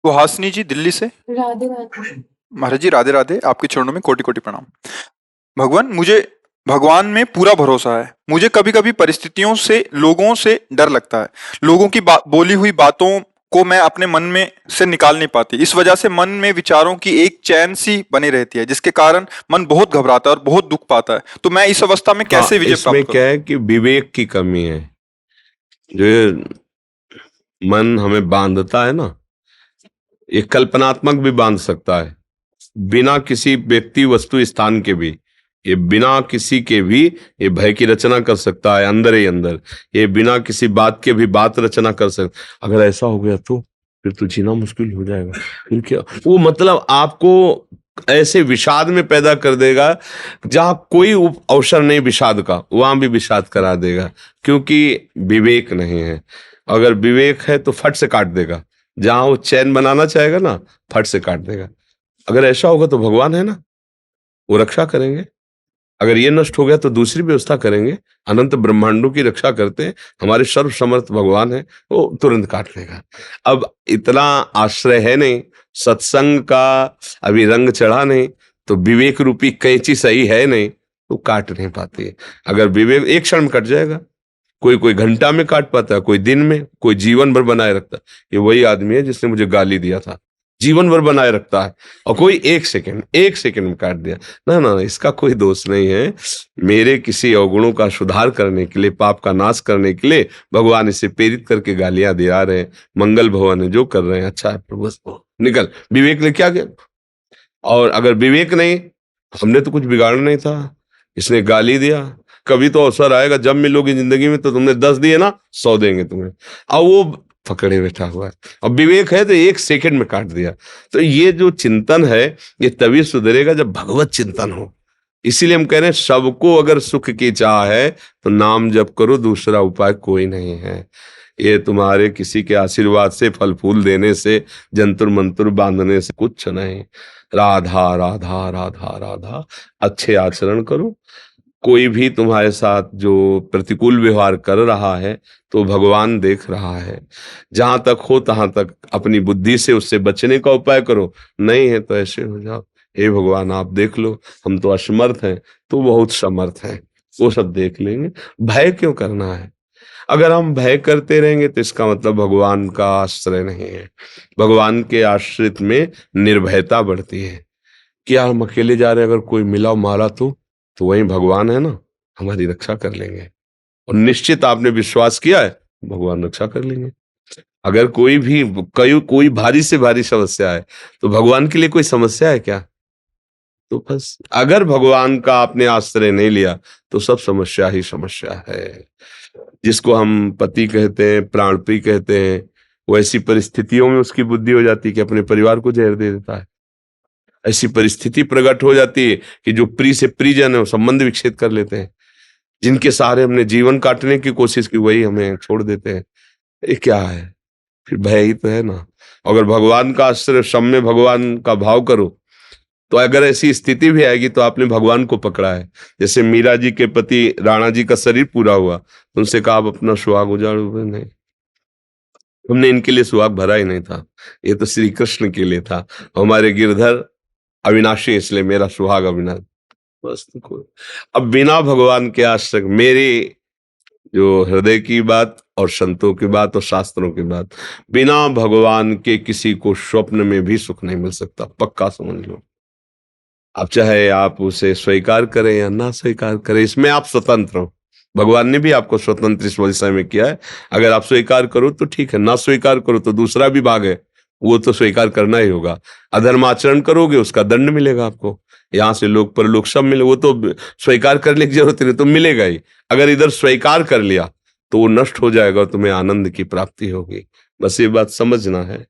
सुहासिनी जी दिल्ली से। राधे राधे। महाराज जी राधे राधे, आपके चरणों में कोटि कोटि प्रणाम। भगवान, मुझे भगवान में पूरा भरोसा है। मुझे कभी कभी परिस्थितियों से, लोगों से डर लगता है। लोगों की बोली हुई बातों को मैं अपने मन में से निकाल नहीं पाती। इस वजह से मन में विचारों की एक चैन सी बनी रहती है, जिसके कारण मन बहुत घबराता है और बहुत दुख पाता है। तो मैं इस अवस्था में कैसे विजय इसमें प्राप्त क्या करूं? है कि विवेक की कमी है। जो मन हमें बांधता है ना, ये कल्पनात्मक भी बांध सकता है, बिना किसी व्यक्ति वस्तु स्थान के भी। ये बिना किसी के भी ये भय की रचना कर सकता है अंदर ही अंदर। ये बिना किसी बात के भी बात रचना कर सकता। अगर ऐसा हो गया तो फिर तो जीना मुश्किल हो जाएगा। फिर क्या वो मतलब आपको ऐसे विषाद में पैदा कर देगा, जहां कोई अवसर नहीं विषाद का, वहां भी विषाद करा देगा, क्योंकि विवेक नहीं है। अगर विवेक है तो फट से काट देगा। जहां वो चैन बनाना चाहेगा ना, फट से काट देगा। अगर ऐसा होगा तो भगवान है ना, वो रक्षा करेंगे। अगर ये नष्ट हो गया तो दूसरी व्यवस्था करेंगे। अनंत ब्रह्मांडों की रक्षा करते हैं, हमारे सर्व समर्थ भगवान है, वो तुरंत काट लेगा। अब इतना आश्रय है नहीं, सत्संग का अभी रंग चढ़ा नहीं, तो विवेक रूपी कैंची सही है नहीं, तो काट नहीं पाती। अगर विवेक एक क्षण में कट जाएगा। कोई कोई घंटा में काट पाता है, कोई दिन में, कोई जीवन भर बनाए रखता है। ये वही आदमी है जिसने मुझे गाली दिया था, जीवन भर बनाए रखता है, और कोई एक सेकंड में काट दिया। ना ना, इसका कोई दोष नहीं है। मेरे किसी अवगुणों का सुधार करने के लिए, पाप का नाश करने के लिए भगवान इसे प्रेरित करके गालियां दिला रहे हैं। मंगल भवन है, जो कर रहे हैं अच्छा है, प्रभु निकल। विवेक ने क्या किया? और अगर विवेक नहीं, हमने तो कुछ बिगाड़ना नहीं था, इसने गाली दिया। कभी तो अवसर आएगा, जब मिलोगे जिंदगी में तो तुमने 10 दिए ना, 100 देंगे तुम्हें। अब वो पकड़े बैठा हुआ है। अब विवेक है तो एक सेकंड में काट दिया। तो ये जो चिंतन है, ये तभी सुधरेगा जब भगवत चिंतन हो। इसीलिए हम कह रहे हैं, सबको अगर सुख की चाह है तो नाम जप करो, दूसरा उपाय कोई नहीं है। ये तुम्हारे किसी के आशीर्वाद से, फल फूल देने से, जंतुर मंतुर बांधने से कुछ नहीं। राधा राधा राधा राधा, अच्छे आचरण करो। कोई भी तुम्हारे साथ जो प्रतिकूल व्यवहार कर रहा है तो भगवान देख रहा है। जहां तक हो तहां तक अपनी बुद्धि से उससे बचने का उपाय करो। नहीं है तो ऐसे हो जाओ, हे भगवान आप देख लो, हम तो असमर्थ हैं, तो बहुत समर्थ हैं, वो सब देख लेंगे। भय क्यों करना है? अगर हम भय करते रहेंगे तो इसका मतलब भगवान का आश्रय नहीं है। भगवान के आश्रित में निर्भयता बढ़ती है। क्या हम अकेले जा रहे हैं, अगर कोई मिला मारा तो वही भगवान है ना, हमारी रक्षा कर लेंगे। और निश्चित आपने विश्वास किया है, भगवान रक्षा कर लेंगे। अगर कोई भारी से भारी समस्या है, तो भगवान के लिए कोई समस्या है क्या? तो बस अगर भगवान का आपने आश्रय नहीं लिया तो सब समस्या ही समस्या है। जिसको हम पति कहते हैं, प्राण प्रिय कहते हैं, वो ऐसी परिस्थितियों में उसकी बुद्धि हो जाती है कि अपने परिवार को जहर दे देता है। ऐसी परिस्थिति प्रकट हो जाती है कि जो प्रिय से प्रियजन है वो संबंध विच्छेद कर लेते हैं। जिनके सहारे हमने जीवन काटने की कोशिश की, वही हमें छोड़ देते हैं। ये क्या है? फिर भय ही तो है ना। अगर भगवान का आश्रय, सब में भगवान का भाव करो, तो अगर ऐसी स्थिति भी आएगी तो आपने भगवान को पकड़ा है। जैसे मीरा जी के पति राणा जी का शरीर पूरा हुआ, उनसे कहा आप अपना सुहाग उजाड़ो। नहीं, हमने इनके लिए सुहाग भरा ही नहीं था, ये तो श्री कृष्ण के लिए था। हमारे गिरधर अविनाशी, इसलिए मेरा सुहाग अविनाशी। बस अब बिना भगवान के आश्रय, मेरी जो हृदय की बात और संतों की बात और शास्त्रों की बात, बिना भगवान के किसी को स्वप्न में भी सुख नहीं मिल सकता, पक्का समझ लो। अब चाहे आप उसे स्वीकार करें या ना स्वीकार करें, इसमें आप स्वतंत्र हो। भगवान ने भी आपको स्वतंत्र इस विषय में किया है। अगर आप स्वीकार करो तो ठीक है, ना स्वीकार करो तो दूसरा भी भाग है, वो तो स्वीकार करना ही होगा। अधर्म आचरण करोगे, उसका दंड मिलेगा आपको। यहाँ से लोग परलोक सब मिले, वो तो स्वीकार करने की जरूरत नहीं, तो मिलेगा ही। अगर इधर स्वीकार कर लिया तो वो नष्ट हो जाएगा और तुम्हें आनंद की प्राप्ति होगी। बस ये बात समझना है।